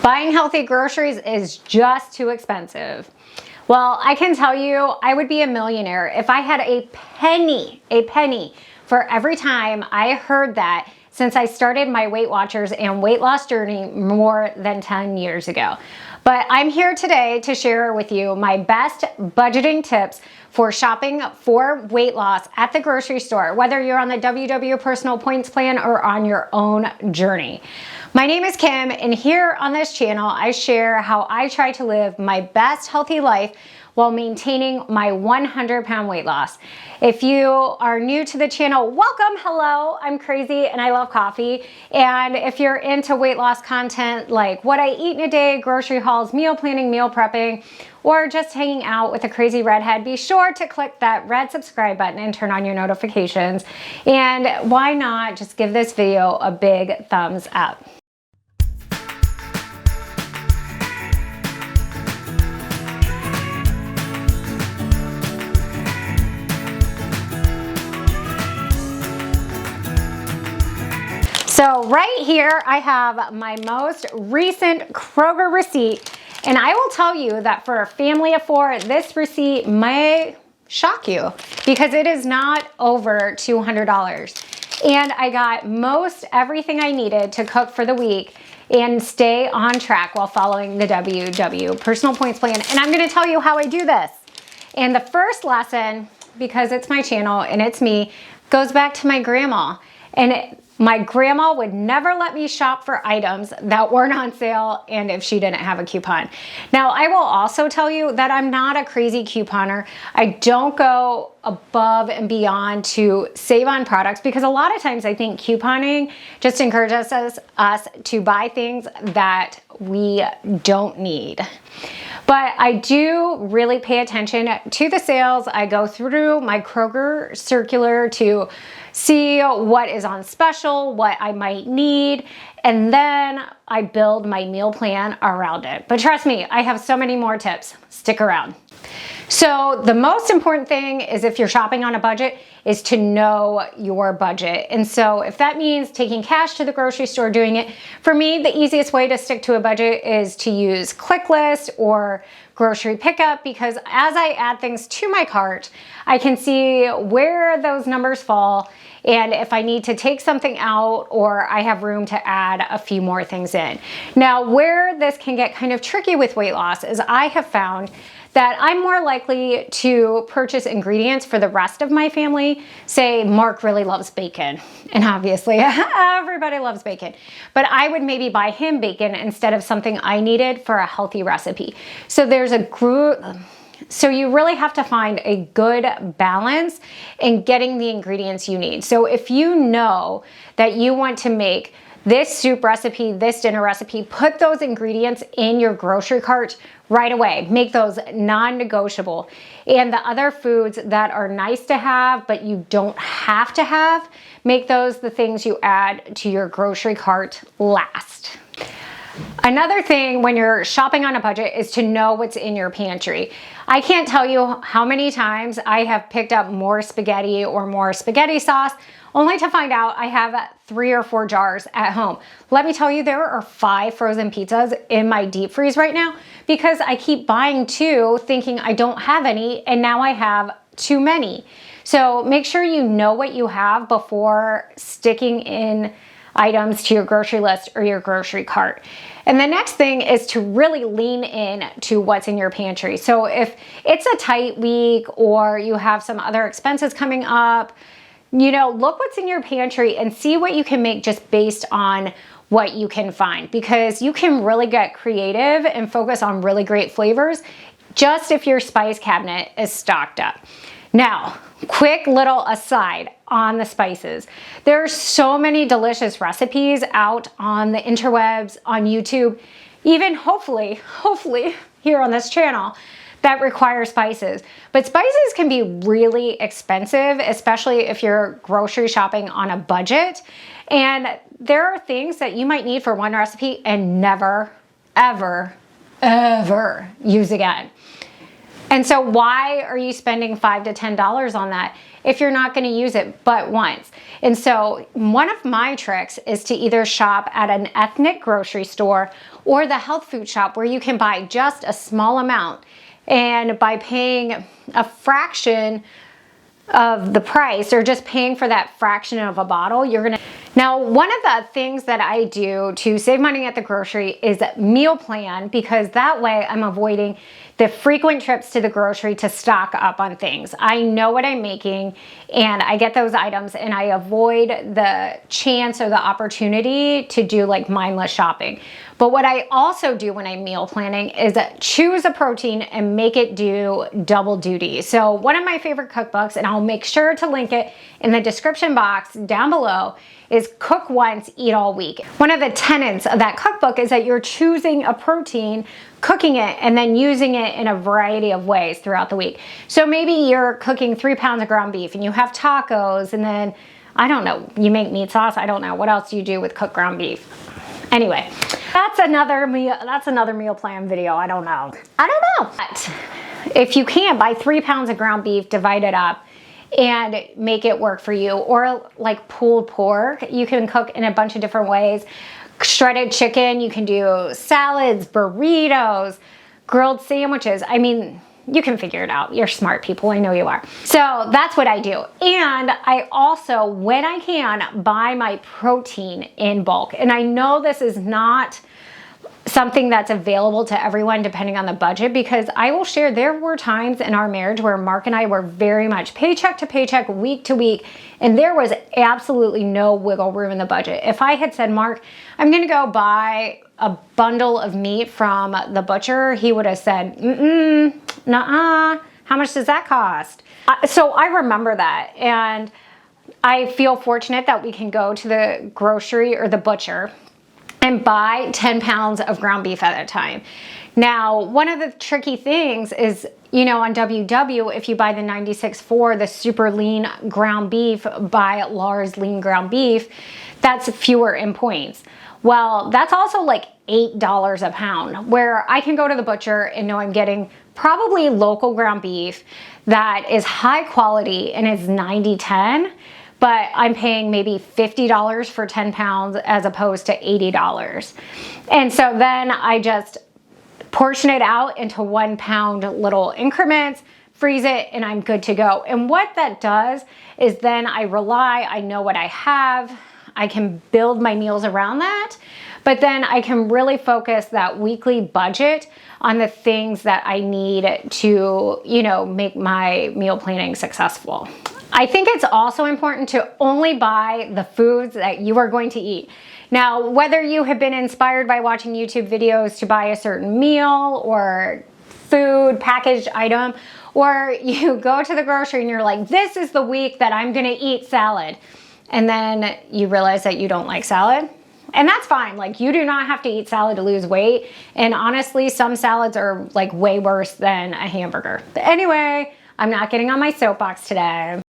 Buying healthy groceries is just too expensive. Well, I can tell you, I would be a millionaire if I had a penny for every time I heard that since I started my Weight Watchers and weight loss journey more than 10 years ago. But I'm here today to share with you my best budgeting tips for shopping for weight loss at the grocery store, whether you're on the WW Personal Points Plan or on your own journey. My name is Kim, and here on this channel, I share how I try to live my best healthy life while maintaining my 100-pound weight loss. If you are new to the channel, welcome, hello, I'm crazy and I love coffee. And if you're into weight loss content like what I eat in a day, grocery hauls, meal planning, meal prepping, or just hanging out with a crazy redhead, be sure to click that red subscribe button and turn on your notifications. And why not just give this video a big thumbs up. So right here, I have my most recent Kroger receipt, and I will tell you that for a family of four, this receipt may shock you because it is not over $200. And I got most everything I needed to cook for the week and stay on track while following the WW Personal Points Plan. And I'm gonna tell you how I do this. And the first lesson, because it's my channel and it's me, goes back to my grandma. And my grandma would never let me shop for items that weren't on sale and if she didn't have a coupon. Now, I will also tell you that I'm not a crazy couponer. I don't go above and beyond to save on products because a lot of times I think couponing just encourages us to buy things that we don't need. But I do really pay attention to the sales. I go through my Kroger circular to see what is on special, what I might need, and then I build my meal plan around it. But trust me, I have so many more tips. Stick around. So the most important thing is if you're shopping on a budget is to know your budget. And so if that means taking cash to the grocery store, doing it, for me, the easiest way to stick to a budget is to use ClickList or grocery pickup, because as I add things to my cart, I can see where those numbers fall and if I need to take something out or I have room to add a few more things in. Now, where this can get kind of tricky with weight loss is I have found that I'm more likely to purchase ingredients for the rest of my family. Say Mark really loves bacon, and obviously everybody loves bacon, but I would maybe buy him bacon instead of something I needed for a healthy recipe. So there's a group. So you really have to find a good balance in getting the ingredients you need. So if you know that you want to make this soup recipe, this dinner recipe, put those ingredients in your grocery cart right away. Make those non-negotiable. And the other foods that are nice to have, but you don't have to have, make those the things you add to your grocery cart last. Another thing when you're shopping on a budget is to know what's in your pantry. I can't tell you how many times I have picked up more spaghetti or more spaghetti sauce only to find out I have 3 or 4 jars at home. Let me tell you, there are 5 frozen pizzas in my deep freeze right now because I keep buying 2 thinking I don't have any, and now I have too many. So make sure you know what you have before sticking in items to your grocery list or your grocery cart. And the next thing is to really lean in to what's in your pantry. So if it's a tight week or you have some other expenses coming up, you know, look what's in your pantry and see what you can make just based on what you can find, because you can really get creative and focus on really great flavors just if your spice cabinet is stocked up. Now, quick little aside on the spices. There are so many delicious recipes out on the interwebs, on YouTube, even hopefully here on this channel that require spices. But spices can be really expensive, especially if you're grocery shopping on a budget. And there are things that you might need for one recipe and never, ever, ever use again. And so why are you spending $5 to $10 on that if you're not going to use it but once? And so one of my tricks is to either shop at an ethnic grocery store or the health food shop where you can buy just a small amount. And by paying a fraction of the price, or just paying for that fraction of a bottle, you're gonna. Now, one of the things that I do to save money at the grocery is meal plan, because that way I'm avoiding the frequent trips to the grocery to stock up on things. I know what I'm making and I get those items, and I avoid the chance or the opportunity to do like mindless shopping. But what I also do when I'm meal planning is choose a protein and make it do double duty. So one of my favorite cookbooks, and I'll make sure to link it in the description box down below, is Cook Once, Eat All Week. One of the tenets of that cookbook is that you're choosing a protein, cooking it, and then using it in a variety of ways throughout the week. So maybe you're cooking 3 pounds of ground beef and you have tacos, and then, I don't know, you make meat sauce. I don't know. What else do you do with cooked ground beef? Anyway, that's another meal plan video. I don't know. But if you can, buy 3 pounds of ground beef, divide it up, and make it work for you. Or like pulled pork, you can cook in a bunch of different ways. Shredded chicken, you can do salads, burritos, grilled sandwiches. I mean, you can figure it out. You're smart people, I know you are. So that's what I do. And I also, when I can, buy my protein in bulk. And I know this is not something that's available to everyone depending on the budget, because I will share, there were times in our marriage where Mark and I were very much paycheck to paycheck, week to week, and there was absolutely no wiggle room in the budget. If I had said, Mark, I'm gonna go buy a bundle of meat from the butcher, he would have said, nuh-uh, how much does that cost? So I remember that, and I feel fortunate that we can go to the grocery or the butcher and buy 10 pounds of ground beef at a time. Now, one of the tricky things is, you know, on WW, if you buy the 96.4, the super lean ground beef by Lars Lean Ground Beef, that's fewer in points. Well, that's also like $8 a pound, where I can go to the butcher and know I'm getting probably local ground beef that is high quality and is 90/10. But I'm paying maybe $50 for 10 pounds as opposed to $80. And so then I just portion it out into 1 pound little increments, freeze it, and I'm good to go. And what that does is then I know what I have. I can build my meals around that, but then I can really focus that weekly budget on the things that I need to, you know, make my meal planning successful. I think it's also important to only buy the foods that you are going to eat. Now, whether you have been inspired by watching YouTube videos to buy a certain meal or food, packaged item, or you go to the grocery and you're like, this is the week that I'm gonna eat salad. And then you realize that you don't like salad. And that's fine. Like, you do not have to eat salad to lose weight. And honestly, some salads are like way worse than a hamburger. But anyway, I'm not getting on my soapbox today.